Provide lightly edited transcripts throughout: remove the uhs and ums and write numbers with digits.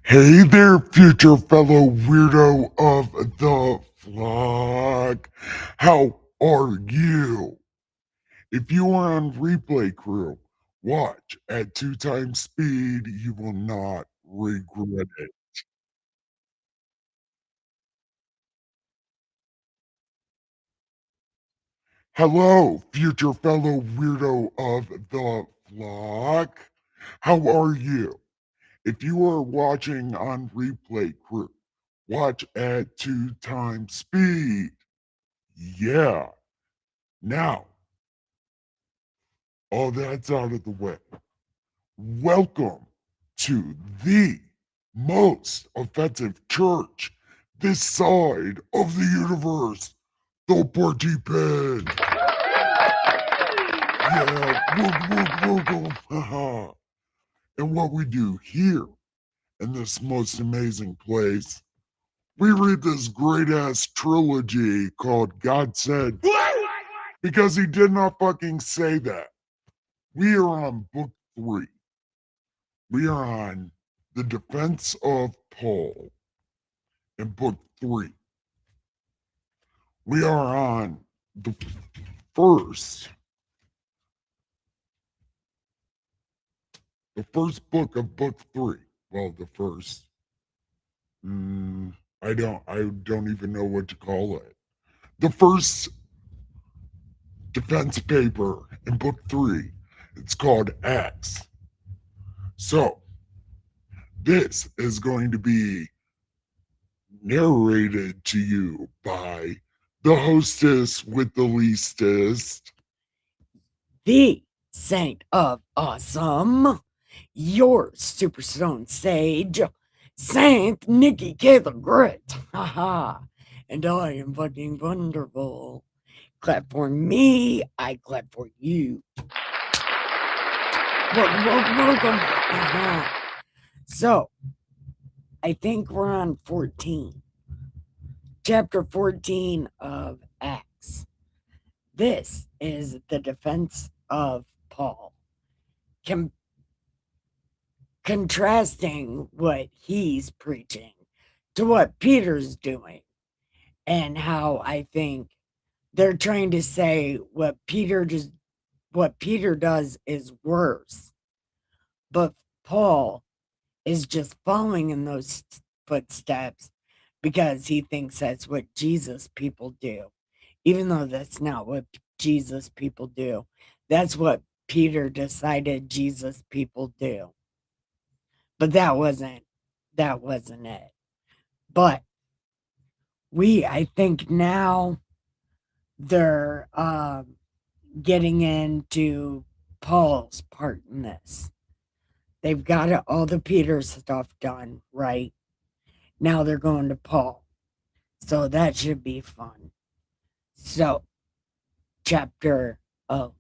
Hey there, future fellow weirdo of the flock. How are you? If you are on replay crew, watch at 2 times speed. You will not regret it. Hello, future fellow weirdo of the flock. How are you? If you are watching on replay crew, watch at 2 times speed. Yeah. Now, all that's out of the way. Welcome to the most offensive church this side of the universe, the Party Pen. Yeah, woo. And what we do here in this most amazing place, we read this great ass trilogy called God Said, because he did not fucking say that. We are on book 3. We are on the defense of Paul in book 3. We are on the first, the first book of book 3. Well, the first. I don't even know what to call it. The first defense paper in book 3. It's called Acts. So this is going to be narrated to you by the hostess with the leastest, the Saint of Awesome, your Superstone Sage, Saint Nikki K the Great. Haha. And I am fucking wonderful. Clap for me, I clap for you. Welcome. So, I think we're on 14. Chapter 14 of Acts. This is the defense of Paul. Contrasting what he's preaching to what Peter's doing, and how I think they're trying to say what Peter does is worse, but Paul is just following in those footsteps because he thinks that's what Jesus people do, even though that's not what Jesus people do. That's what Peter decided Jesus people do. But that wasn't it. But I think now they're getting into Paul's part in this. They've got all the Peter stuff done, right? Now they're going to Paul. So that should be fun. So, chapter, oh,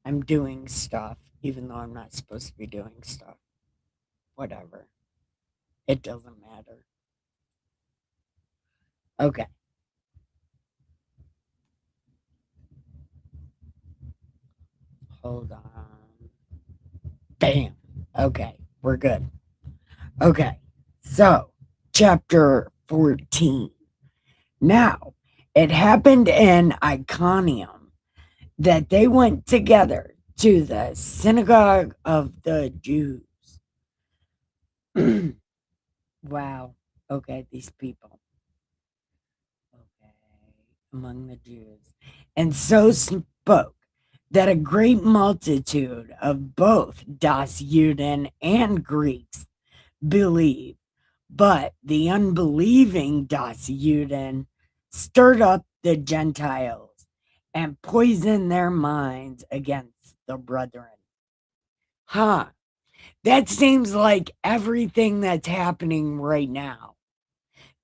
I'm doing stuff, even though I'm not supposed to be doing stuff. Whatever. It doesn't matter. Okay. Hold on. Bam. Okay. We're good. Okay. So, chapter 14. Now, it happened in Iconium that they went together to the synagogue of the Jews. Wow. Okay, these people. Okay, among the Jews. And so spoke that a great multitude of both Dasjuden and Greeks believed. But the unbelieving Dasjuden stirred up the Gentiles and poisoned their minds against the brethren. Huh. That seems like everything that's happening right now.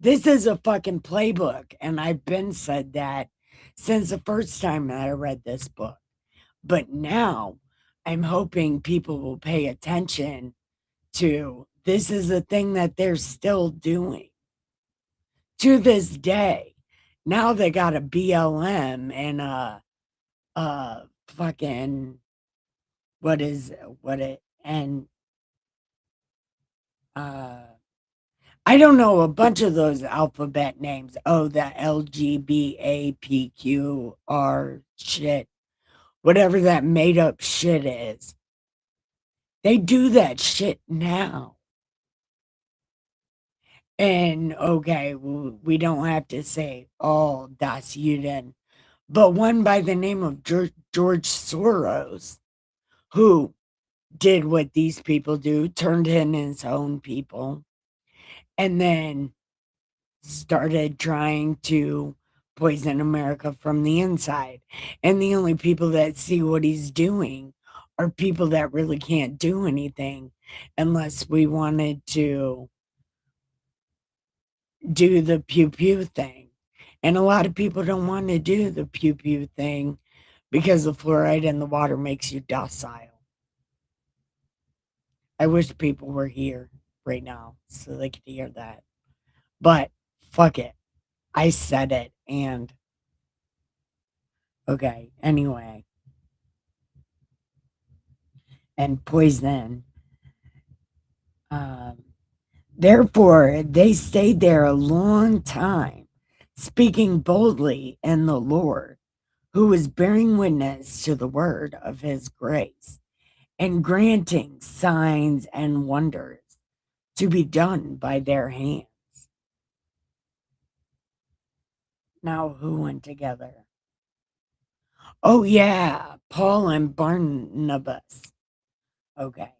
This is a fucking playbook, and I've been said that since the first time that I read this book. But now I'm hoping people will pay attention to this is a thing that they're still doing to this day. Now they got a BLM and a fucking what is what it and I don't know a bunch of those alphabet names. Oh, the LGBAPQR shit, whatever that made up shit is. They do that shit now. And okay, we don't have to say all Das Juden, but one by the name of George Soros, who did what these people do, turned in his own people, and then started trying to poison America from the inside. And the only people that see what he's doing are people that really can't do anything unless we wanted to do the pew pew thing. And a lot of people don't want to do the pew pew thing because the fluoride in the water makes you docile. I wish people were here right now so they could hear that. But fuck it. I said it. And okay, anyway. And poison. Therefore, they stayed there a long time, speaking boldly in the Lord, who was bearing witness to the word of his grace and granting signs and wonders to be done by their hands. Now, who went together? Oh, yeah, Paul and Barnabas. Okay.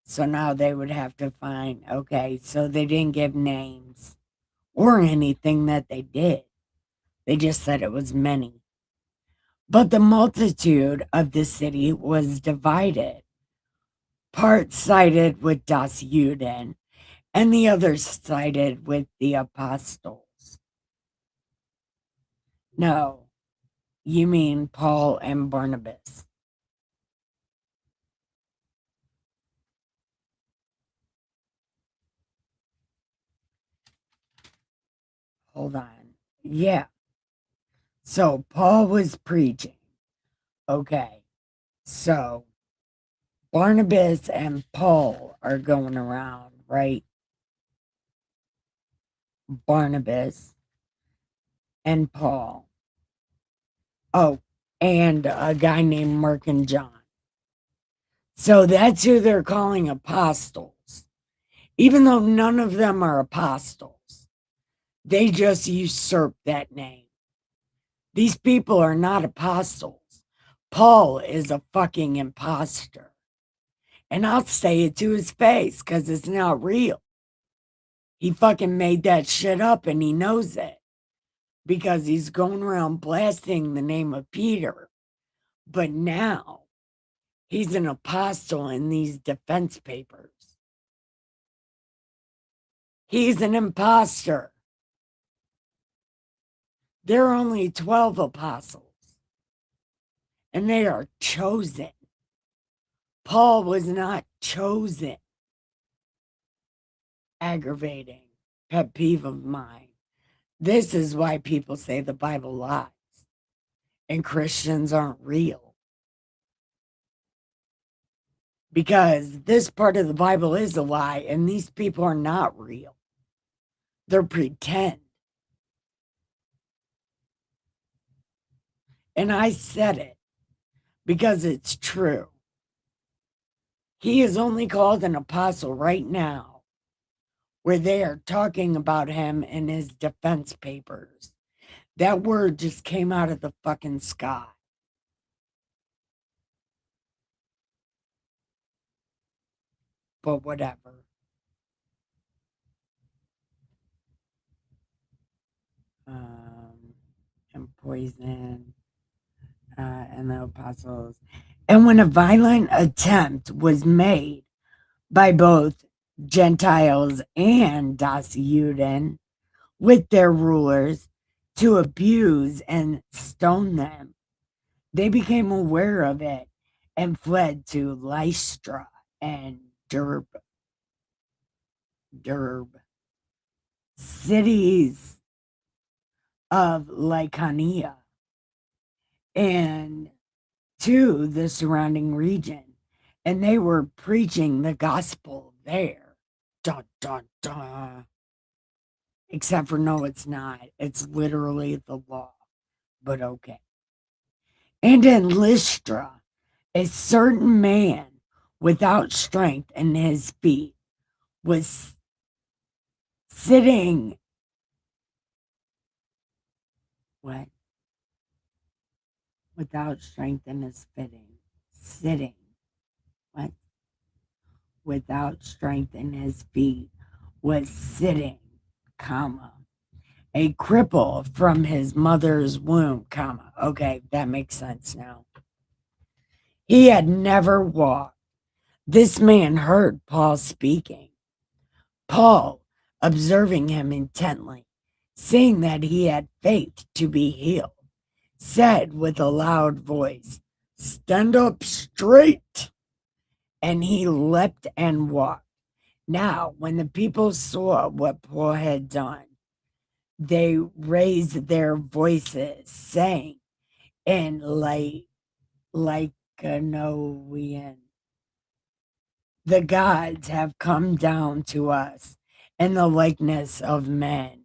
So now they would have to find, okay, so they didn't give names or anything that they did. They just said it was many. But the multitude of the city was divided. Part sided with Das Juden, and the other sided with the apostles. No, you mean Paul and Barnabas. Hold on. Yeah. So Paul was preaching. Okay. So Barnabas and Paul are going around, right? Barnabas and Paul. Oh, and a guy named Mark and John. So that's who they're calling apostles. Even though none of them are apostles, they just usurp that name. These people are not apostles. Paul is a fucking imposter. And I'll say it to his face because it's not real. He fucking made that shit up and he knows it because he's going around blasting the name of Peter. But now he's an apostle in these defense papers. He's an imposter. There are only 12 apostles, and they are chosen. Paul was not chosen. Aggravating. Pet peeve of mine. This is why people say the Bible lies and Christians aren't real. Because this part of the Bible is a lie, and these people are not real. They're pretend. And I said it because it's true. He is only called an apostle right now, where they are talking about him in his defense papers. That word just came out of the fucking sky. But whatever. And poison. And the apostles. And when a violent attempt was made by both Gentiles and Das Juden with their rulers to abuse and stone them, they became aware of it and fled to Lystra and Derb, cities of Lycaonia, and to the surrounding region. and they were preaching the gospel there. Dun, dun, dun. Except for no, it's not. It's literally the law. But okay. And in Lystra, a certain man without strength in his feet was sitting. What? Without strength in his fitting. Sitting. What? Without strength in his feet was sitting, comma, a cripple from his mother's womb, comma. Okay, that makes sense now. He had never walked. This man heard Paul speaking. Paul, observing him intently, seeing that he had faith to be healed, said with a loud voice, "Stand up straight." And he leapt and walked. Now, when the people saw what Paul had done, they raised their voices, saying in Lycaonian, "The gods have come down to us in the likeness of men."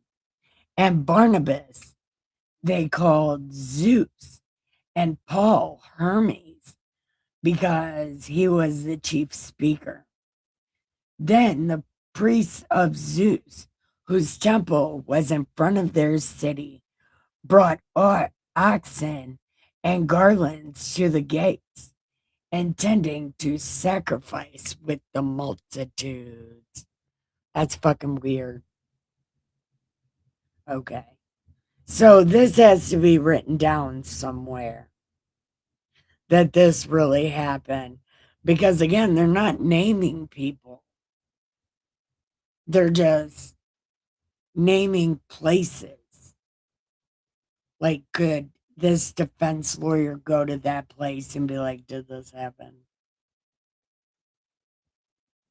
And Barnabas they called Zeus, and Paul Hermes, because he was the chief speaker. Then the priests of Zeus, whose temple was in front of their city, brought oxen and garlands to the gates, intending to sacrifice with the multitudes. That's fucking weird. Okay. So this has to be written down somewhere that this really happened. Because again, they're not naming people. They're just naming places. Like, could this defense lawyer go to that place and be like, did this happen?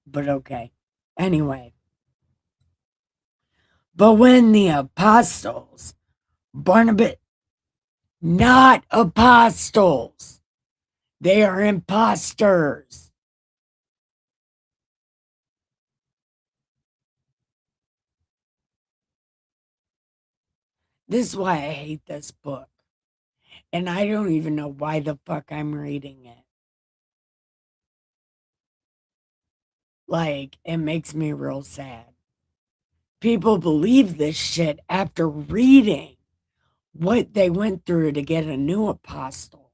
But okay. Anyway. But when the apostles, Barnabas, not apostles, they are imposters. This is why I hate this book. And I don't even know why the fuck I'm reading it. Like, it makes me real sad. People believe this shit after reading what they went through to get a new apostle.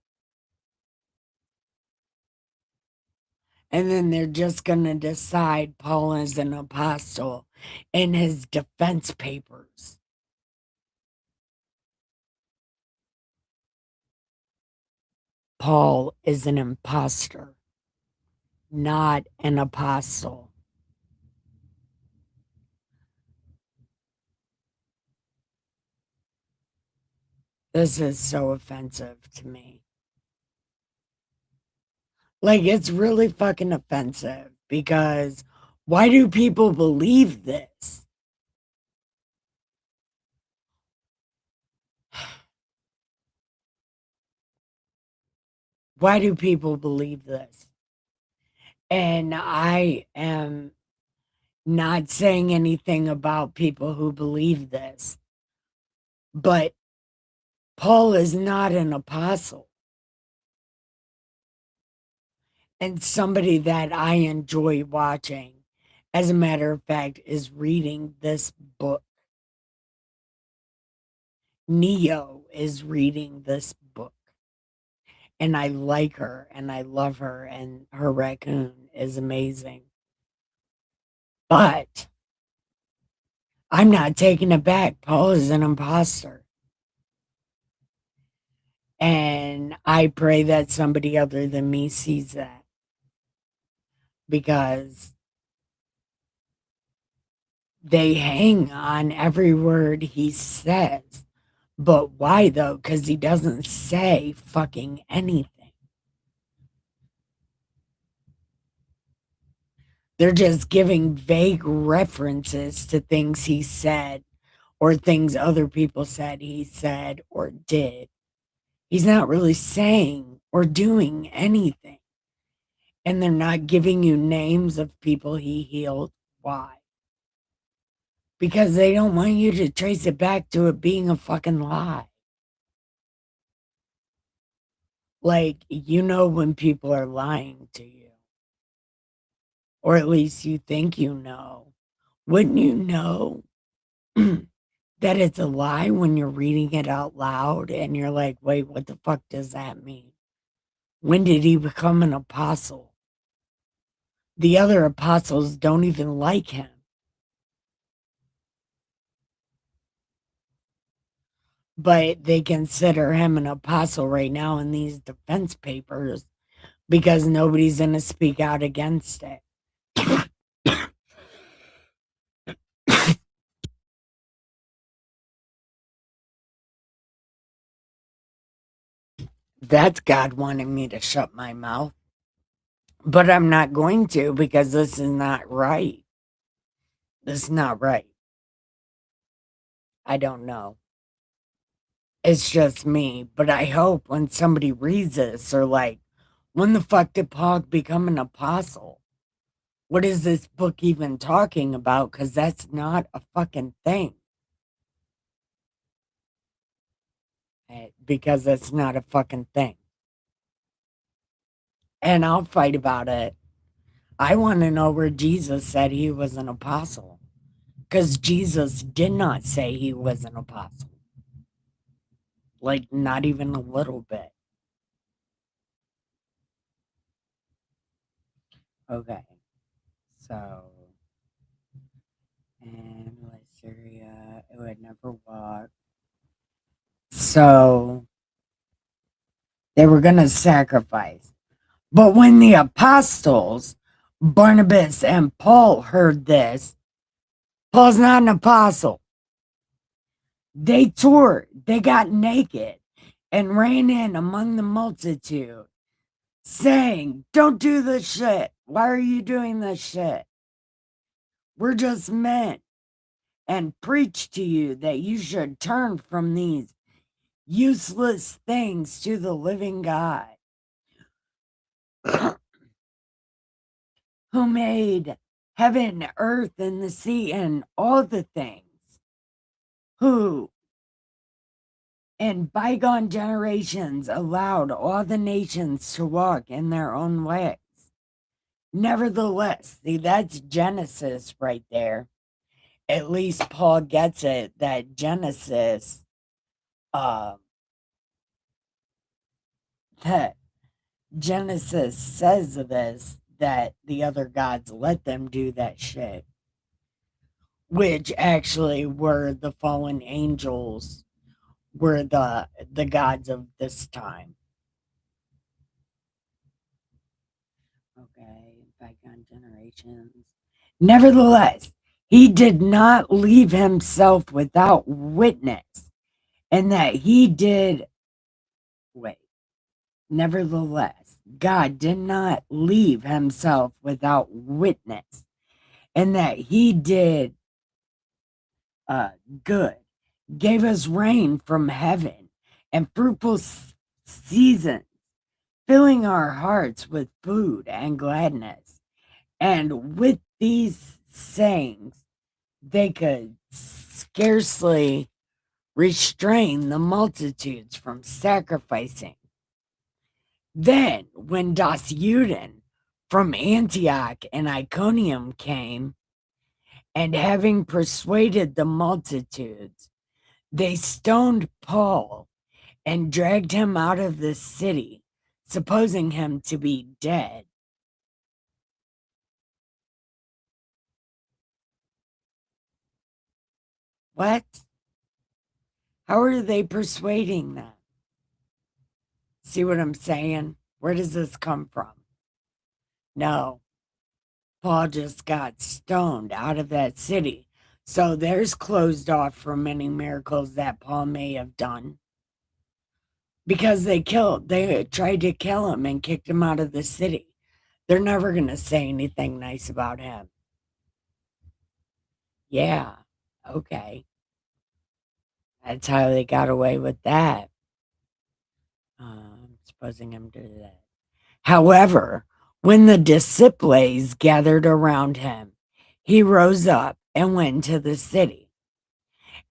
And then they're just going to decide Paul is an apostle in his defense papers. Paul is an imposter, not an apostle. This is so offensive to me. Like, it's really fucking offensive because why do people believe this? Why do people believe this? And I am not saying anything about people who believe this, but Paul is not an apostle. And somebody that I enjoy watching, as a matter of fact, is reading this book. Neo is reading this book. And I like her and I love her, and her raccoon is amazing. But I'm not taking it back. Paul is an imposter. And I pray that somebody other than me sees that. Because they hang on every word he says. But why though? Because he doesn't say fucking anything. They're just giving vague references to things he said or things other people said he said or did. He's not really saying or doing anything. and they're not giving you names of people he healed. Why? Because they don't want you to trace it back to it being a fucking lie. Like, when people are lying to you, or at least you think you know. Wouldn't you know that it's a lie when you're reading it out loud and you're like, wait, what the fuck does that mean? When did he become an apostle? The other apostles don't even like him. But they consider him an apostle right now in these defense papers because nobody's going to speak out against it. That's God wanting me to shut my mouth. But I'm not going to because this is not right. This is not right. I don't know. It's just me. But I hope when somebody reads this, they're like, when the fuck did Paul become an apostle? What is this book even talking about? Because that's not a fucking thing. Because it's not a fucking thing. And I'll fight about it. I want to know where Jesus said he was an apostle. Because Jesus did not say he was an apostle. Like, not even a little bit. Okay. So, and Syria, it would never walk. So, they were going to sacrifice. But when the apostles, Barnabas and Paul, heard this, Paul's not an apostle. They got naked and ran in among the multitude, saying, don't do this shit. Why are you doing this shit? We're just men, and preach to you that you should turn from these useless things to the living God, who made heaven, earth, and the sea, and all the things, who in bygone generations allowed all the nations to walk in their own ways. Nevertheless, see, that's Genesis right there. At least Paul gets it that Genesis, that Genesis says this, that the other gods let them do that shit, which actually were the fallen angels, were the gods of this time. Okay, bygone generations. Nevertheless, he did not leave himself without witness, and that he did. Wait. Nevertheless, God did not leave himself without witness, and that he did good, gave us rain from heaven and fruitful seasons, filling our hearts with food and gladness. And with these sayings, they could scarcely restrain the multitudes from sacrificing. Then, when Dasuden from Antioch and Iconium came, and having persuaded the multitudes, they stoned Paul and dragged him out of the city, supposing him to be dead. What? How are they persuading them? See what I'm saying? Where does this come from? No, Paul just got stoned out of that city. So there's closed off from many miracles that Paul may have done. Because they tried to kill him and kicked him out of the city. They're never going to say anything nice about him. Yeah, okay. That's how they got away with that. Supposing him to do that. However, When the disciples gathered around him, he rose up and went into the city.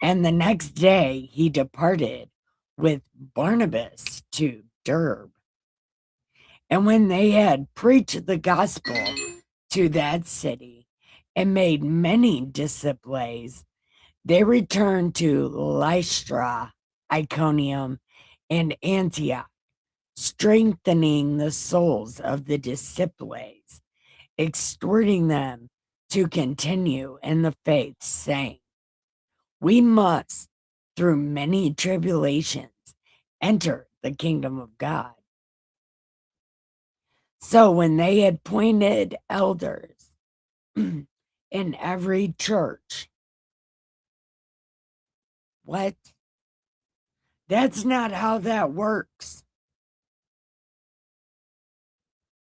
And the next day he departed with Barnabas to Derbe. And when they had preached the gospel to that city and made many disciples, they returned to Lystra, Iconium, and Antioch, strengthening the souls of the disciples, exhorting them to continue in the faith, saying, we must, through many tribulations, enter the kingdom of God. So when they had appointed elders in every church, what? That's not how that works.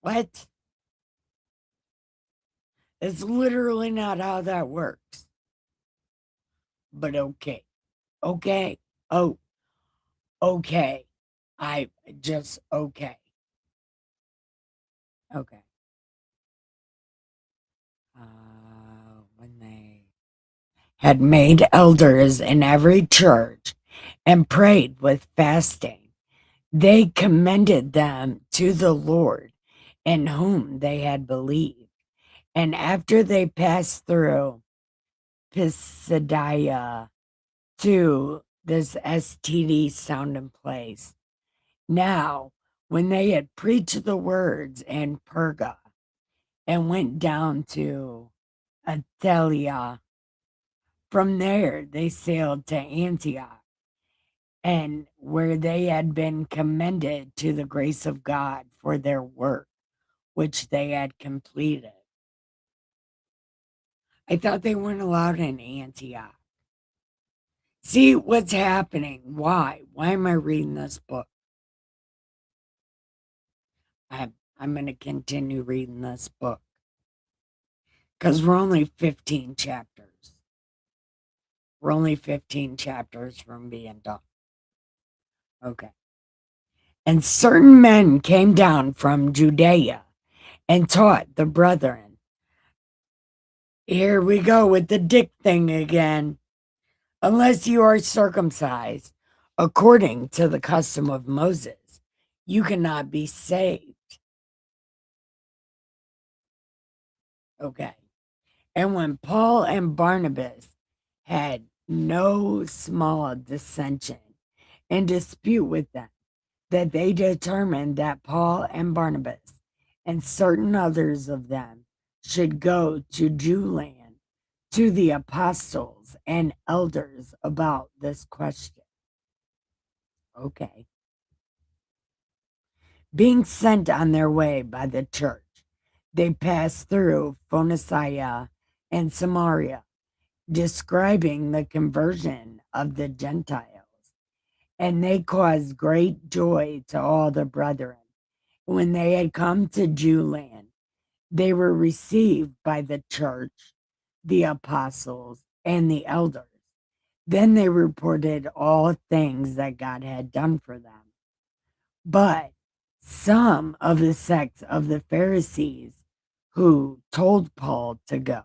What? It's literally not how that works. But okay. Okay. Oh, okay. I just, okay. Okay. When they had made elders in every church and prayed with fasting, they commended them to the Lord in whom they had believed. And after they passed through Pisidia to this STD sounding place, now when they had preached the words in Perga and went down to Attalia, from there they sailed to Antioch, and where they had been commended to the grace of God for their work, which they had completed. I thought they weren't allowed in Antioch. See what's happening. Why? Why am I reading this book? I'm going to continue reading this book because we're only 15 chapters. We're only 15 chapters from being done. Okay. And certain men came down from Judea and taught the brethren. Here we go with the dick thing again. Unless you are circumcised according to the custom of Moses, you cannot be saved. Okay. And when Paul and Barnabas had no small dissension and dispute with them, that they determined that Paul and Barnabas and certain others of them should go to Jewland to the apostles and elders about this question. Okay. Being sent on their way by the church, they passed through Phoenicia and Samaria, describing the conversion of the Gentiles. And they caused great joy to all the brethren. When they had come to Jewland, they were received by the church, the apostles, and the elders. Then they reported all things that God had done for them. But some of the sects of the Pharisees who told Paul to go.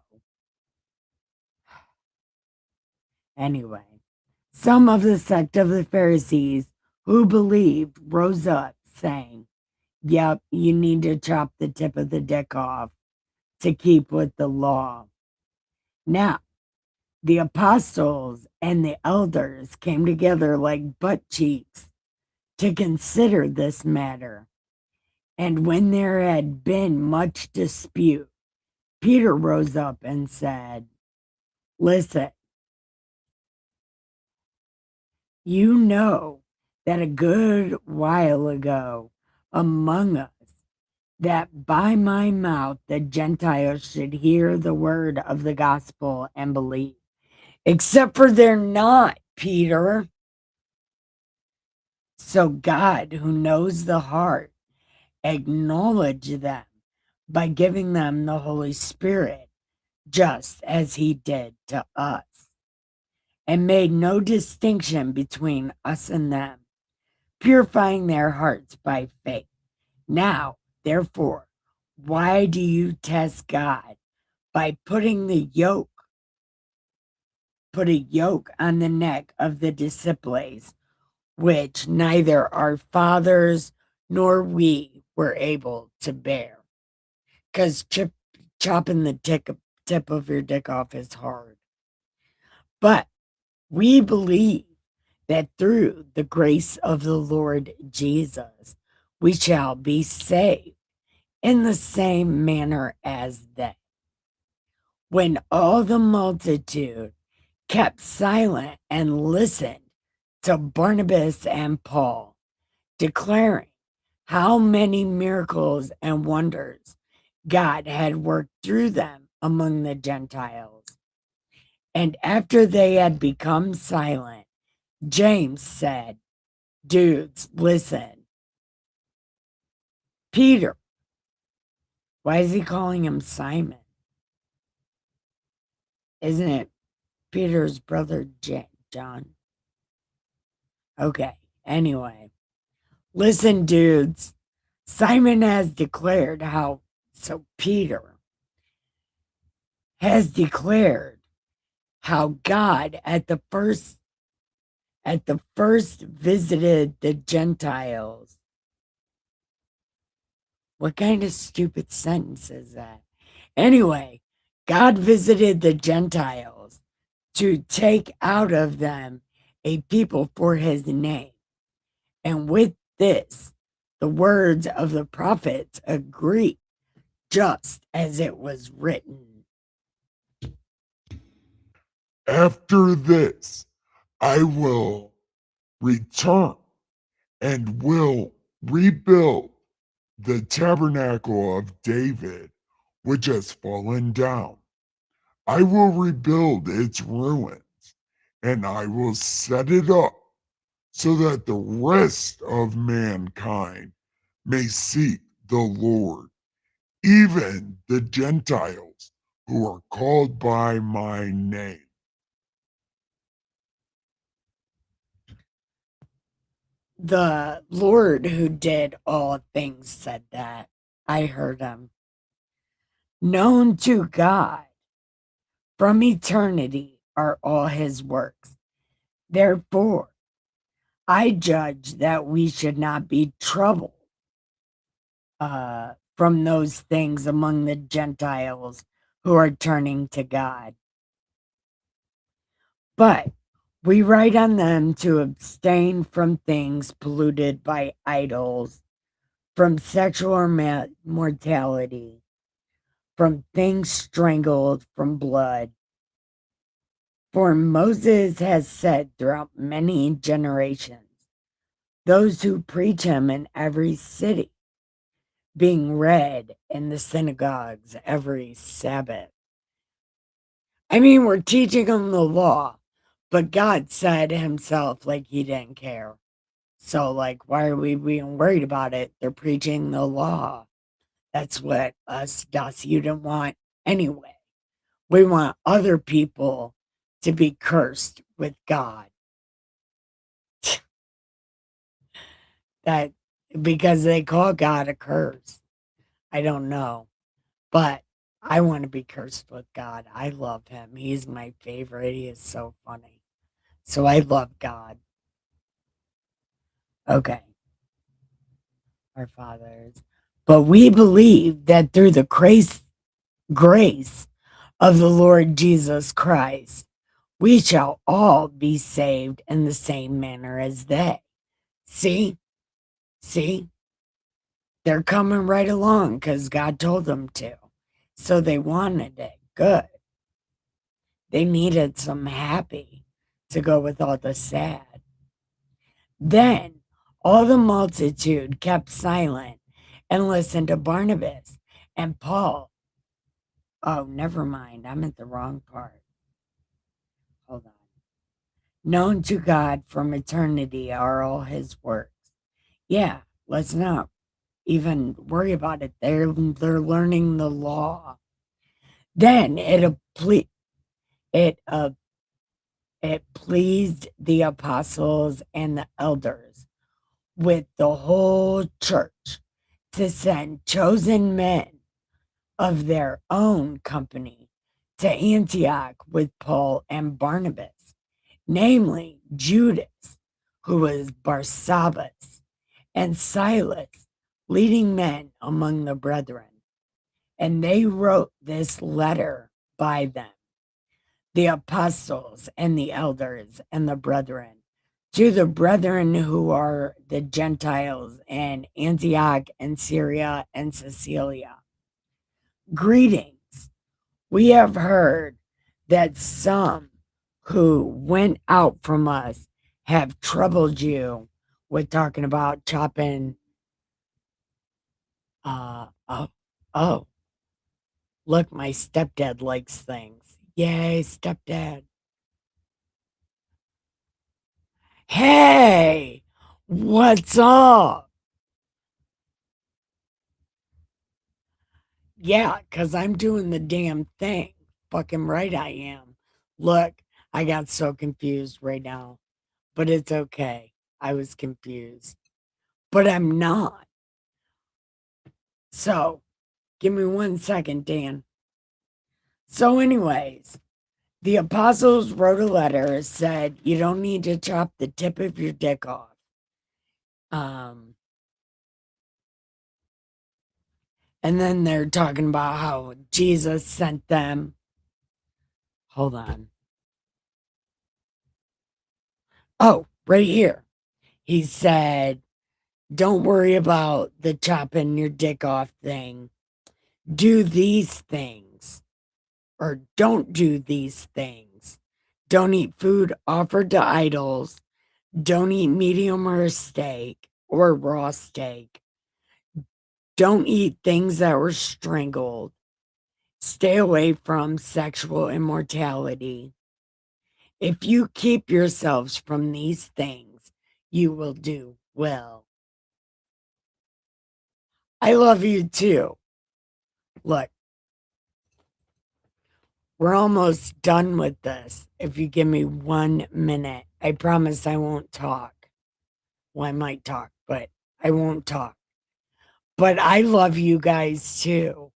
Anyway, some of the sect of the Pharisees who believed rose up, saying, yep, you need to chop the tip of the dick off to keep with the law. Now, the apostles and the elders came together like butt cheeks to consider this matter. And when there had been much dispute, Peter rose up and said, listen, you know that a good while ago among us, that by my mouth the Gentiles should hear the word of the gospel and believe. Except for they're not, Peter. So God, who knows the heart, acknowledge them by giving them the Holy Spirit, just as he did to us, and made no distinction between us and them, purifying their hearts by faith. Now, therefore, Why do you test God by putting a yoke on the neck of the disciples, which neither our fathers nor we were able to bear? Because chopping the tip of your dick off is hard. But we believe that through the grace of the Lord Jesus, we shall be saved in the same manner as they. When all the multitude kept silent and listened to Barnabas and Paul, declaring how many miracles and wonders God had worked through them among the Gentiles. And after they had become silent, James said, "Dudes, listen. Peter," why is he calling him Simon? Isn't it Peter's brother John? Okay, anyway. "Listen, dudes. Simon has declared how, so Peter has declared how God at the first visited the Gentiles." What kind of stupid sentence is that? Anyway, God visited the Gentiles to take out of them a people for his name. And with this, the words of the prophets agree, just as it was written. After this, I will return and will rebuild the tabernacle of David, which has fallen down. I will rebuild its ruins, and I will set it up so that the rest of mankind may seek the Lord, even the Gentiles who are called by my name. The Lord who did all things said that. I heard him. Known to God from eternity are all his works. Therefore, I judge that we should not be troubled from those things among the Gentiles who are turning to God. But we write on them to abstain from things polluted by idols, from sexual mortality, from things strangled, from blood. For Moses has said throughout many generations, those who preach him in every city, being read in the synagogues every Sabbath. I mean, we're teaching them the law, but God said himself like he didn't care. So, like, why are we being worried about it? They're preaching the law. That's what us you didn't want anyway. We want other people to be cursed with God. That because they call God a curse. I don't know. But I want to be cursed with God. I love him. He's my favorite. He is so funny. So I love God. Okay. Our fathers. But we believe that through the grace of the Lord Jesus Christ, we shall all be saved in the same manner as they. See? They're coming right along because God told them to. So they wanted it. Good. They needed some happy to go with all the sad. Then all the multitude kept silent and listened to Barnabas and Paul. Oh, never mind. I'm at the wrong part. Hold on. Known to God from eternity are all his works. Yeah, let's not even worry about it. They're learning the law. Then it pleased the apostles and the elders with the whole church to send chosen men of their own company to Antioch with Paul and Barnabas, namely Judas, who was Barsabbas, and Silas, leading men among the brethren. And they wrote this letter by them, the apostles and the elders and the brethren, to the brethren who are the Gentiles in Antioch and Syria and Cilicia. Greetings. We have heard that some who went out from us have troubled you with talking about chopping. Oh, look, my stepdad likes things. Yay, stepdad. Hey, what's up? Yeah, because I'm doing the damn thing. Fucking right I am. Look, I got so confused right now, but it's okay. I was confused, but I'm not. So, give me 1 second, Dan. So, anyways, the apostles wrote a letter, said, you don't need to chop the tip of your dick off. And then they're talking about how Jesus sent them. Hold on. Oh, right here. He said, don't worry about the chopping your dick off thing. Do these things, or don't do these things. Don't eat food offered to idols. Don't eat medium rare steak or raw steak. Don't eat things that were strangled. Stay away from sexual immortality. If you keep yourselves from these things, you will do well. I love you too. Look, we're almost done with this. If you give me 1 minute, I promise I won't talk. Well, I might talk, but I won't talk. But I love you guys too.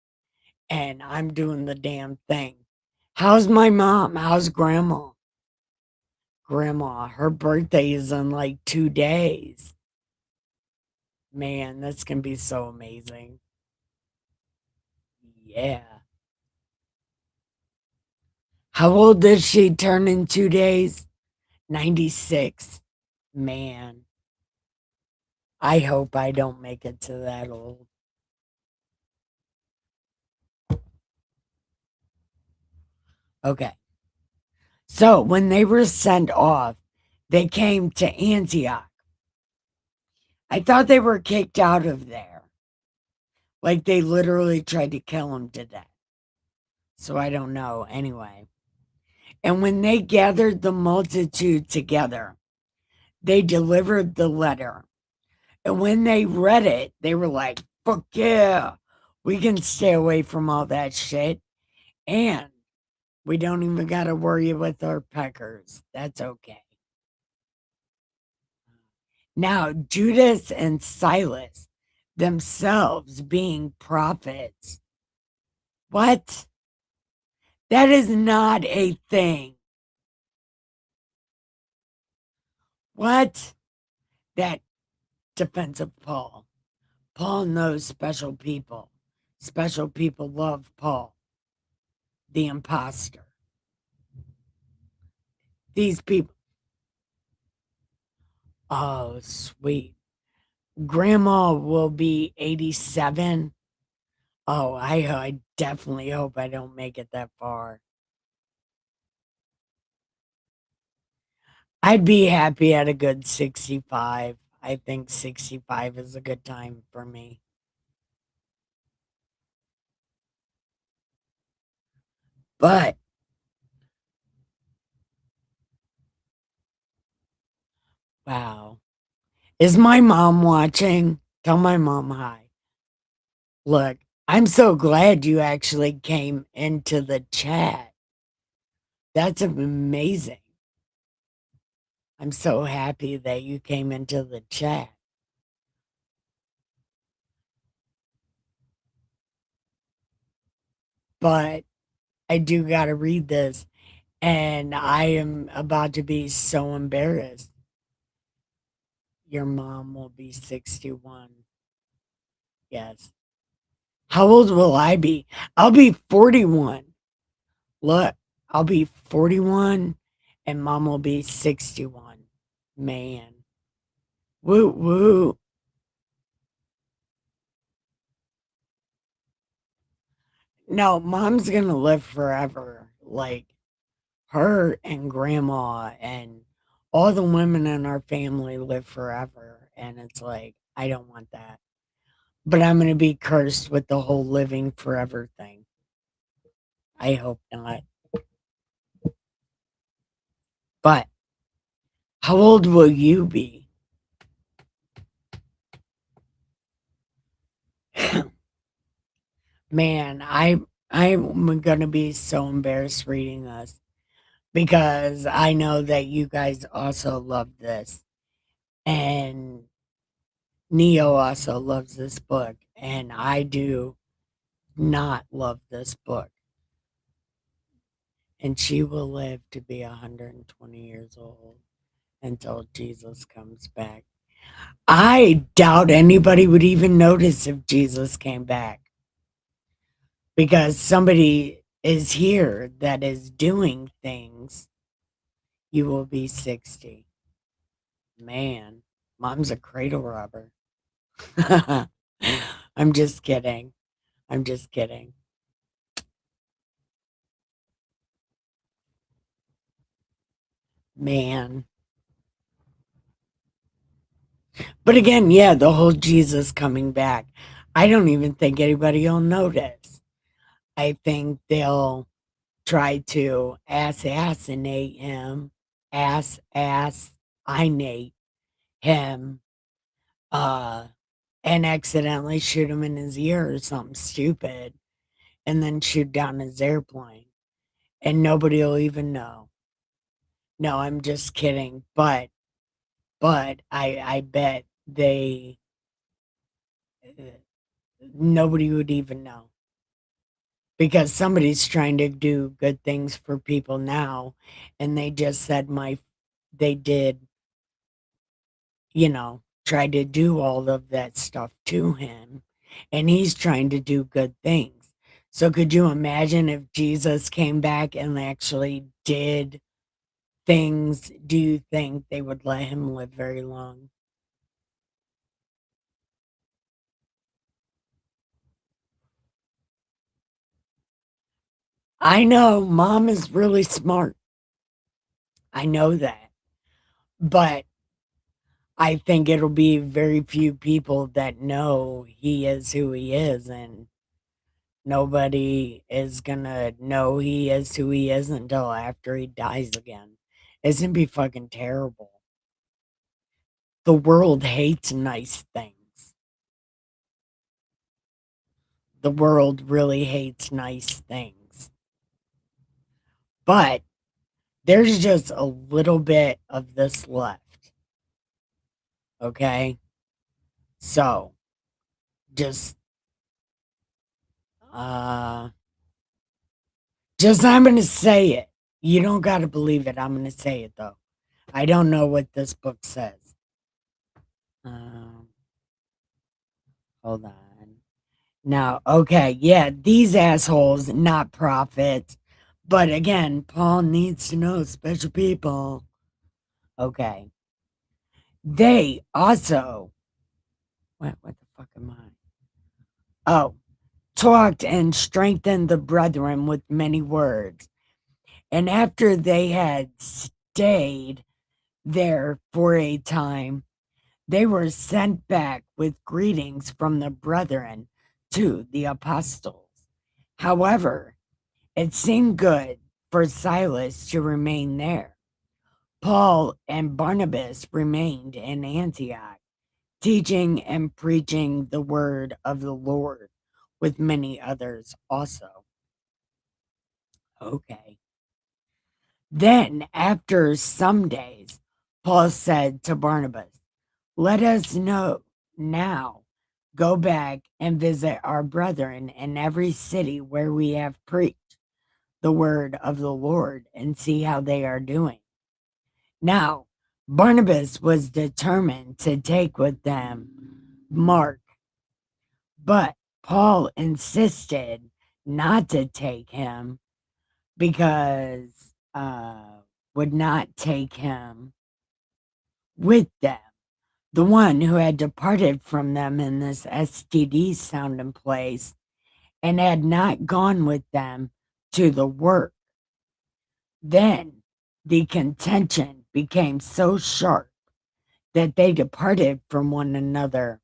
And I'm doing the damn thing. How's my mom? How's grandma? Grandma, her birthday is in like 2 days. Man, that's going to be so amazing. Yeah. How old does she turn in 2 days? 96. Man, I hope I don't make it to that old. Okay. So when they were sent off, they came to Antioch. I thought they were kicked out of there. Like they literally tried to kill him to death. So I don't know. Anyway. And when they gathered the multitude together, they delivered the letter. And when they read it, they were like, fuck yeah, we can stay away from all that shit. And we don't even got to worry with our peckers. That's okay. Now, Judas and Silas, themselves being prophets. What? That is not a thing. What? That defense of Paul. Paul knows special people. Special people love Paul, the imposter. These people. Oh, sweet. Grandma will be 87. Oh, I definitely hope I don't make it that far. I'd be happy at a good 65. I think 65 is a good time for me. But wow. Is my mom watching? Tell my mom hi. Look, I'm so glad you actually came into the chat. That's amazing. I'm so happy that you came into the chat. but I do got to read this, and I am about to be so embarrassed. Your mom will be 61. Yes. How old will I be? I'll be 41. Look, I'll be 41 and mom will be 61. Man. Woo woo. No, mom's gonna live forever. Like her and grandma and all the women in our family live forever. And it's like, I don't want that. But I'm gonna be cursed with the whole living forever thing. I hope not. But how old will you be? Man, I'm gonna be so embarrassed reading this because I know that you guys also love this, and Neo also loves this book, and I do not love this book. And she will live to be 120 years old until Jesus comes back. I doubt anybody would even notice if Jesus came back because somebody is here that is doing things. You will be 60. Man, mom's a cradle robber. I'm just kidding. I'm just kidding. Man. But again, yeah, the whole Jesus coming back. I don't even think anybody will notice. I think they'll try to assassinate him, assassinate him, uh, and accidentally shoot him in his ear or something stupid, and then shoot down his airplane, and nobody will even know. No, I'm just kidding, but I bet they nobody would even know because somebody's trying to do good things for people now, and they just said they did, try to do all of that stuff to him, and he's trying to do good things. So could you imagine if Jesus came back and actually did things? Do you think they would let him live very long? I know mom is really smart. I know that. But I think it'll be very few people that know he is who he is, and nobody is gonna know he is who he is until after he dies again. It's gonna be fucking terrible. The world hates nice things. The world really hates nice things. But there's just a little bit of this left. Okay? So just uh just I'm gonna say it. You don't gotta believe it. I'm gonna say it though. I don't know what this book says. Um, hold on. Now, okay, yeah, these assholes, not prophets. But again, Paul needs to know special people. Okay. They also, what the fuck am I? Oh, talked and strengthened the brethren with many words. And after they had stayed there for a time, they were sent back with greetings from the brethren to the apostles. However, it seemed good for Silas to remain there. Paul and Barnabas remained in Antioch, teaching and preaching the word of the Lord with many others also. Okay. Then, after some days, Paul said to Barnabas, let us know now Go back and visit our brethren in every city where we have preached the word of the Lord and see how they are doing. Now, Barnabas was determined to take with them Mark, but Paul insisted not to take him because would not take him with them. The one who had departed from them in this STD sounding place and had not gone with them to the work. Then the contention became so sharp that they departed from one another.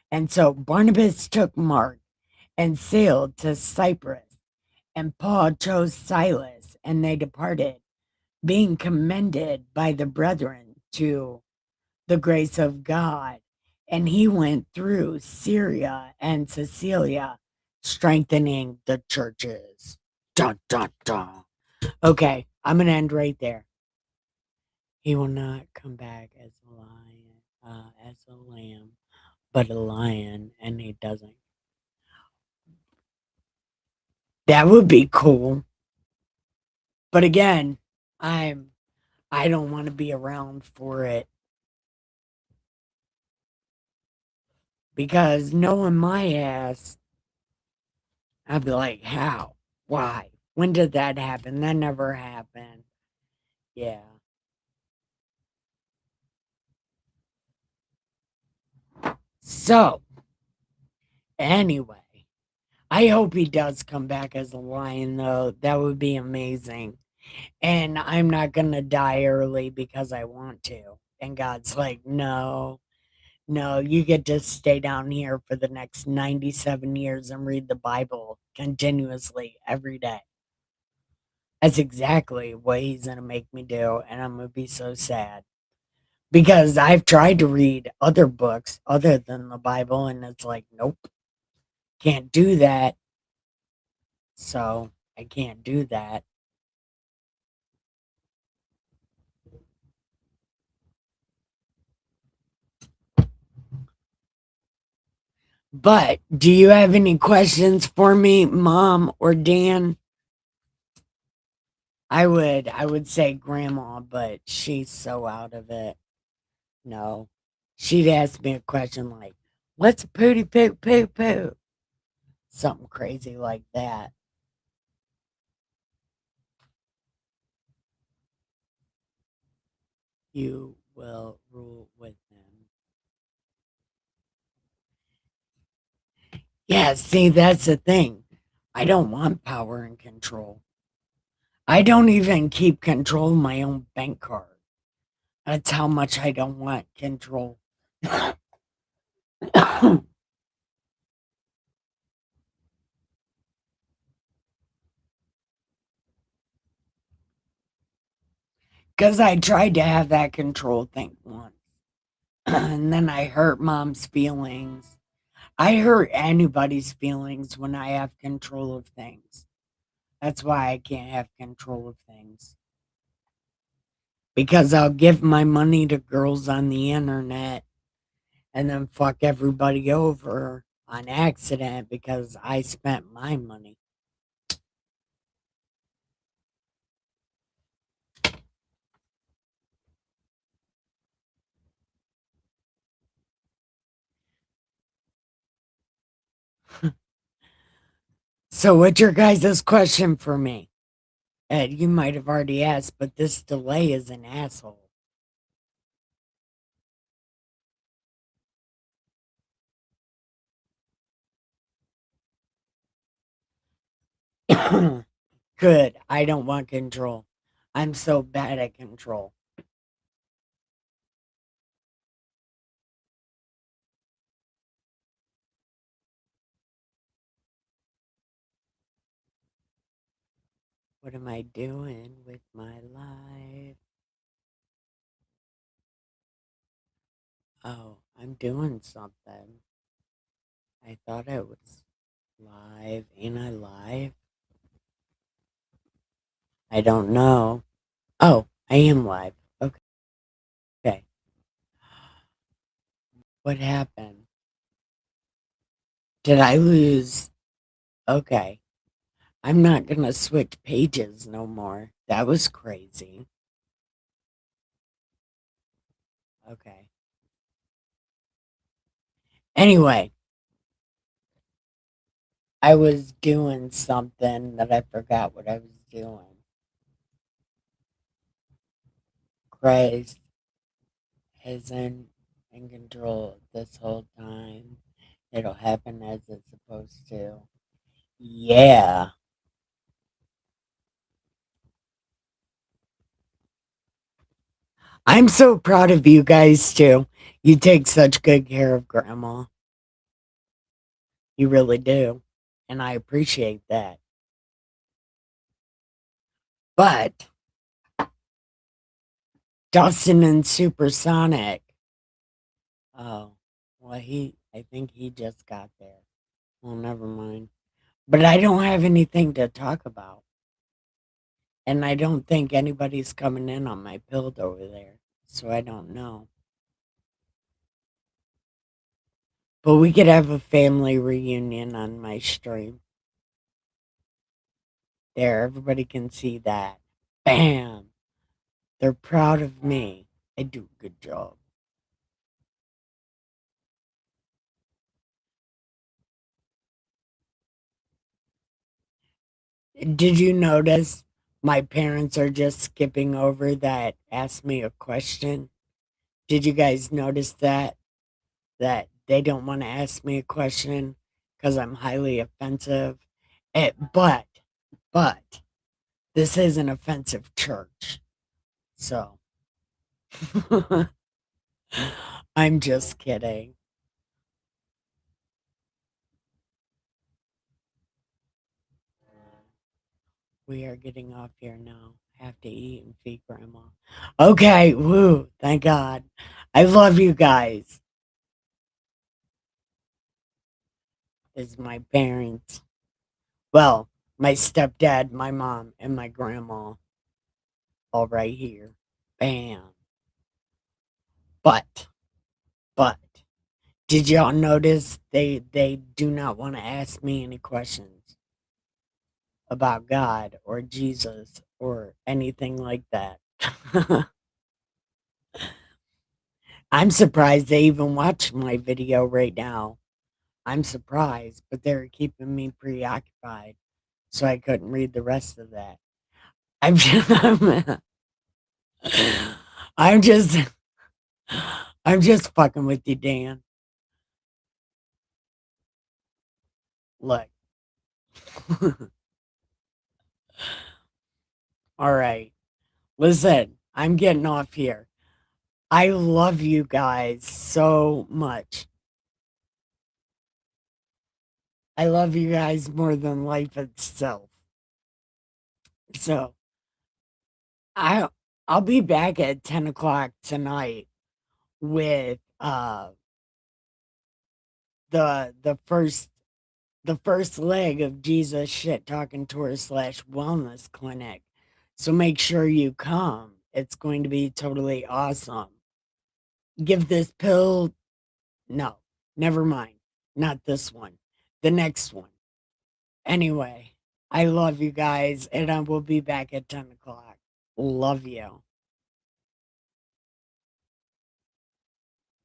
And so Barnabas took Mark and sailed to Cyprus, and Paul chose Silas, and they departed, being commended by the brethren to the grace of God. And he went through Syria and Cilicia, strengthening the churches. Dun, dun, dun. Okay, I'm going to end right there. He will not come back as a lion, as a lamb, but a lion, and he doesn't. That would be cool. But again, I don't want to be around for it. Because knowing my ass, I'd be like, how? Why? When did that happen? That never happened. Yeah. So, anyway, I hope he does come back as a lion, though. That would be amazing. And I'm not going to die early because I want to. And God's like, no, no, you get to stay down here for the next 97 years and read the Bible continuously every day. That's exactly what he's going to make me do. And I'm going to be so sad because I've tried to read other books other than the Bible, and it's like, nope, can't do that. So I can't do that. But do you have any questions for me, Mom or Dan? I would say grandma, but she's so out of it. No. She'd ask me a question like, what's a pooty poo poo poo? Something crazy like that. You will rule with them. Yeah, see, that's the thing. I don't want power and control. I don't even keep control of my own bank card. That's how much I don't want control. Because I tried to have that control thing once. And then I hurt mom's feelings. I hurt anybody's feelings when I have control of things. That's why I can't have control of things. Because I'll give my money to girls on the internet and then fuck everybody over on accident because I spent my money. So, what's your guys' question for me? Ed, you might have already asked, but this delay is an asshole. Good. I don't want control. I'm so bad at control. What am I doing with my life? Oh, I'm doing something. I thought I was live. Ain't I live? I don't know. Oh, I am live. Okay. What happened? Did I lose? Okay. I'm not gonna switch pages no more. That was crazy. Okay. Anyway, I was doing something that I forgot what I was doing. Christ is in control this whole time. It'll happen as it's supposed to. Yeah. I'm so proud of you guys too. You take such good care of grandma. You really do. And I appreciate that. But Dustin and Supersonic. Oh, well, I think he just got there. Well, never mind. But I don't have anything to talk about. And I don't think anybody's coming in on my build over there. So I don't know. But we could have a family reunion on my stream. There, everybody can see that. Bam! They're proud of me. I do a good job. Did you notice my parents are just skipping over that ask me a question? Did you guys notice that? That they don't want to ask me a question because I'm highly offensive. But this is an offensive church. So I'm just kidding. We are getting off here now. Have to eat and feed grandma. Okay, woo, thank God. I love you guys. This is my parents. Well, my stepdad, my mom, and my grandma all right here. Bam. But, but, did y'all notice they do not want to ask me any questions about God or Jesus or anything like that? I'm surprised they even watch my video right now. I'm surprised, but they're keeping me preoccupied, so I couldn't read the rest of that. I'm just, I'm just, I'm just fucking with you, Dan. Look. All right. Listen, I'm getting off here. I love you guys so much. I love you guys more than life itself. So I I'll be back at 10 o'clock tonight with the first leg of Jesus Shit Talking Tour slash Wellness Clinic. So make sure you come. It's going to be totally awesome. Give this pill. No, never mind. Not this one. The next one. Anyway, I love you guys, and I will be back at 10 o'clock. Love you.